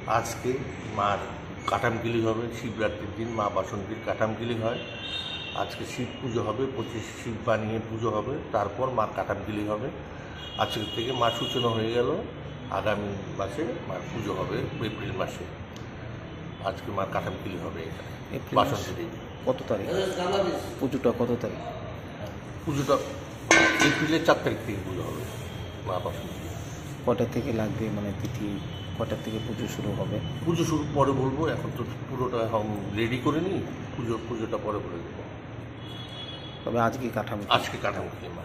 আজকে মার কাঠামকিলি হবে, শিবরাত্রির দিন মা বাসন্তীর কাঠামকিলি হয়। আজকে শিব পুজো হবে, 25 শিব বানিয়ে পুজো হবে, তারপর মার কাঠামকিলি হবে। আজকের থেকে মা সূচনা হয়ে গেল, আগামী মাসে মার পুজো হবে এপ্রিল মাসে। আজকে মার কাঠামকিলি হবে এখানে বাসন্তী দেবী। কত তারিখ পুজোটা? কত তারিখ পুজোটা? এপ্রিলের 4 তারিখ থেকে পুজো হবে মা বাসন্তী। কটা থেকে লাগবে, মানে তিথি কটার থেকে পুজো শুরু হবে? পুজো শুরু পরে বলবো, এখন তো পুরোটা রেডি করে নিই, পুজোটা পরে বলে দেবো। তবে আজকে আজকে কাঠামকিলি মা।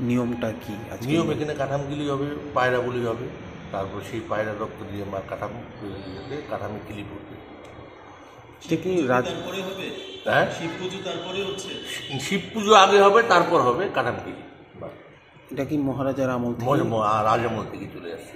নিয়মটা কি? নিয়ম এখানে কাঠামকিলি হবে, পায়রা বলি হবে, তারপর সেই পায়রা রক্ত দিয়ে মার কাঠামকিলি পড়বে। এটা কি হ্যাঁ, শিব পুজো আগে হবে, তারপর হবে কাঠামকিলি। এটা কি মহারাজার আমল থেকে? রাজামল থেকে চলে আসছে।